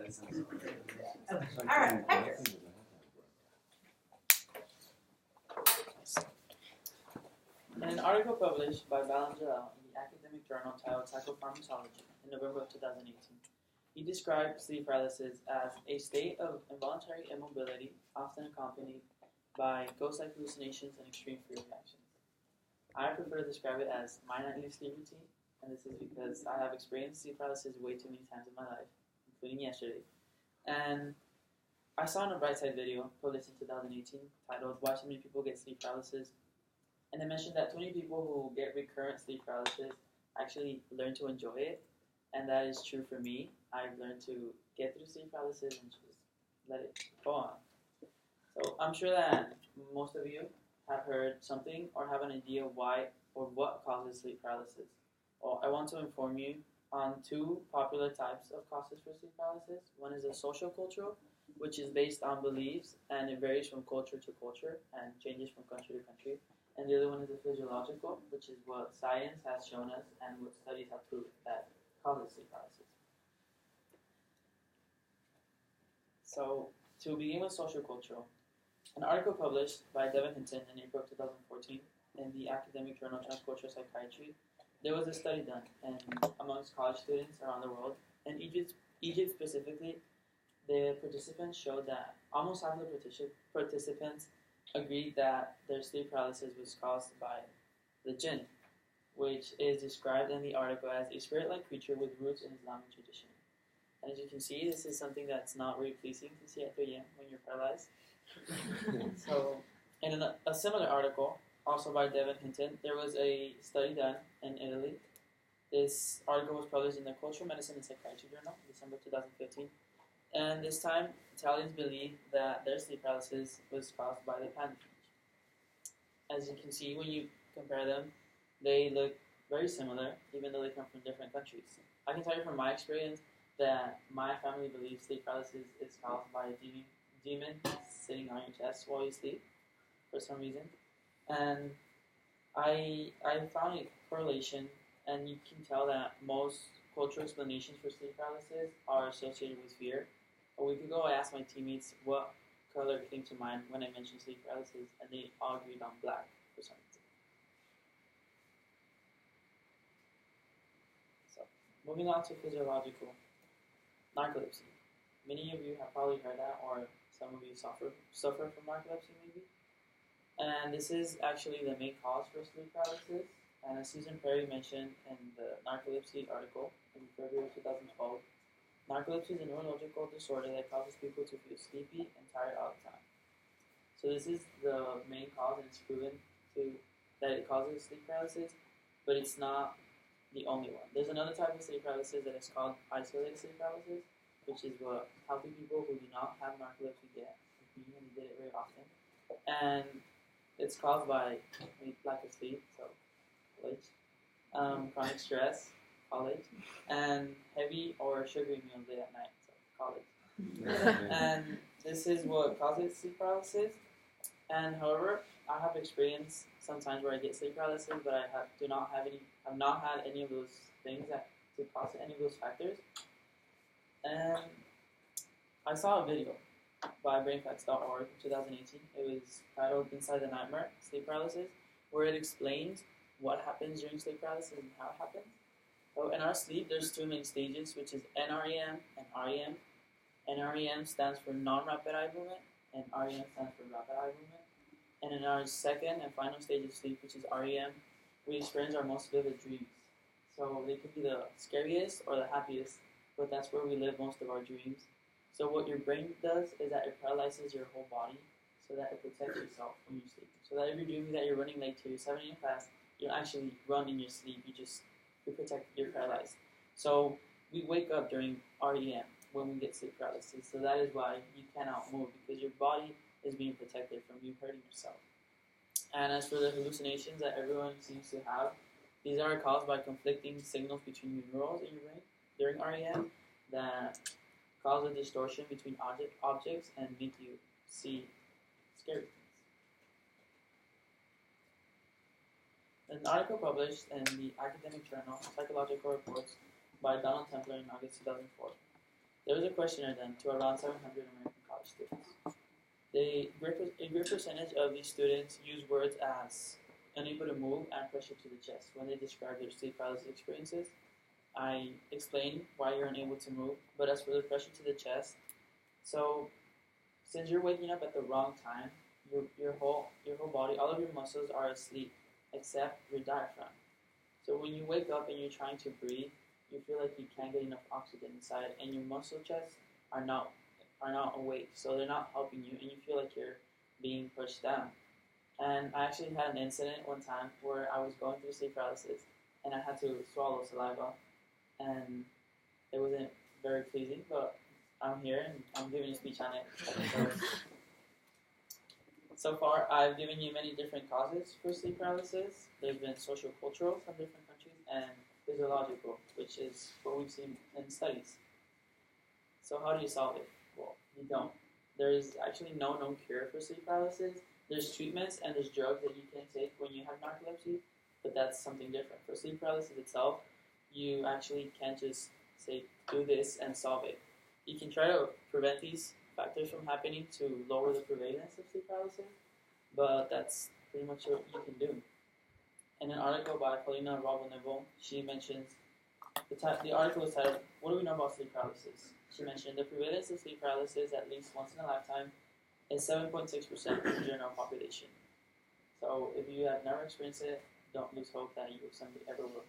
All right, Hector. In an article published by Ballinger in the academic journal titled Psychopharmacology in November of 2018, he described sleep paralysis as a state of involuntary immobility, often accompanied by ghost-like hallucinations and extreme fear reactions. I prefer to describe it as my nightly sleep routine, and this is because I have experienced sleep paralysis way too many times in my life, including yesterday. And I saw in a Brightside video published in 2018 titled Why So Many People Get Sleep Paralysis, and it mentioned that 20 people who get recurrent sleep paralysis actually learn to enjoy it, and that is true for me. I've learned to get through sleep paralysis and just let it go on. So I'm sure that most of you have heard something or have an idea why or what causes sleep paralysis. Well, I want to inform you on two popular types of causes for sleep paralysis. One is a social cultural, which is based on beliefs and it varies from culture to culture and changes from country to country. And the other one is a physiological, which is what science has shown us and what studies have proved that causes sleep paralysis. So, to begin with social cultural, an article published by Devin Hinton in April 2014 in the academic journal Transcultural Psychiatry, there was a study done amongst college students around the world. In Egypt specifically, the participants showed that almost half of the participants agreed that their sleep paralysis was caused by the jinn, which is described in the article as a spirit-like creature with roots in Islamic tradition. And as you can see, this is something that's not really pleasing to see at 3 a.m. when you're paralyzed. So, in a similar article, also by Devin Hinton, there was a study done in Italy. This article was published in the Cultural Medicine and Psychiatry Journal in December 2015. And this time, Italians believed that their sleep paralysis was caused by the panda finch. As you can see, when you compare them, they look very similar, even though they come from different countries. I can tell you from my experience that my family believes sleep paralysis is caused by a demon sitting on your chest while you sleep, for some reason. And I found a correlation, and you can tell that most cultural explanations for sleep paralysis are associated with fear. A week ago, I asked my teammates what color came to mind when I mentioned sleep paralysis, and they all agreed on black for some reason. So, moving on to physiological. Narcolepsy. Many of you have probably heard that, or some of you suffer from narcolepsy maybe. And this is actually the main cause for sleep paralysis. And as Susan Perry mentioned in the narcolepsy article in February 2012, narcolepsy is a neurological disorder that causes people to feel sleepy and tired all the time. So this is the main cause, and it's proven that it causes sleep paralysis, but it's not the only one. There's another type of sleep paralysis that is called isolated sleep paralysis, which is what healthy people who do not have narcolepsy get. We get it very often. And it's caused by lack of sleep, so college, chronic stress, college, and heavy or sugary meals late at night, so college. And this is what causes sleep paralysis. And however, I have experienced sometimes where I get sleep paralysis, but I have not had any of those things that to cause any of those factors. And I saw a video by brainfacts.org in 2018. It was titled Inside the Nightmare, Sleep Paralysis, where it explains what happens during sleep paralysis and how it happens. So in our sleep, there's two main stages, which is NREM and REM. NREM stands for non-rapid eye movement, and REM stands for rapid eye movement. And in our second and final stage of sleep, which is REM, we experience our most vivid dreams. So they could be the scariest or the happiest, but that's where we live most of our dreams. So what your brain does is that it paralyzes your whole body so that it protects yourself when you sleep. So that if you're dreaming that you're running late to your 7 a.m. class, you don't actually run in your sleep, you're paralyzed. So we wake up during REM when we get sleep paralysis. So that is why you cannot move, because your body is being protected from you hurting yourself. And as for the hallucinations that everyone seems to have, these are caused by conflicting signals between your neurons in your brain during REM that cause a distortion between objects and make you see scary things. An article published in the academic journal Psychological Reports by Donald Templer in August 2004. There was a questionnaire done to around 700 American college students. A great percentage of these students use words as unable to move and pressure to the chest when they describe their sleep paralysis experiences. I explained why you're unable to move, but as for the pressure to the chest, so since you're waking up at the wrong time, your whole body, all of your muscles are asleep except your diaphragm. So when you wake up and you're trying to breathe, you feel like you can't get enough oxygen inside, and your muscle chests are not awake, so they're not helping you, and you feel like you're being pushed down. And I actually had an incident one time where I was going through sleep paralysis, and I had to swallow saliva, and it wasn't very pleasing, but I'm here and I'm giving a speech on it. So far, I've given you many different causes for sleep paralysis. There's been social, cultural from different countries, and physiological, which is what we've seen in studies. So how do you solve it? Well, you don't. There is actually no known cure for sleep paralysis. There's treatments and there's drugs that you can take when you have narcolepsy, but that's something different. For sleep paralysis itself, you actually can't just say, do this and solve it. You can try to prevent these factors from happening to lower the prevalence of sleep paralysis, but that's pretty much what you can do. In an article by Paulina Robo-Neville, she mentions, the article is titled, "What do we know about sleep paralysis?" She mentioned the prevalence of sleep paralysis at least once in a lifetime is 7.6% of the general population. So if you have never experienced it, don't lose hope that you someday ever will.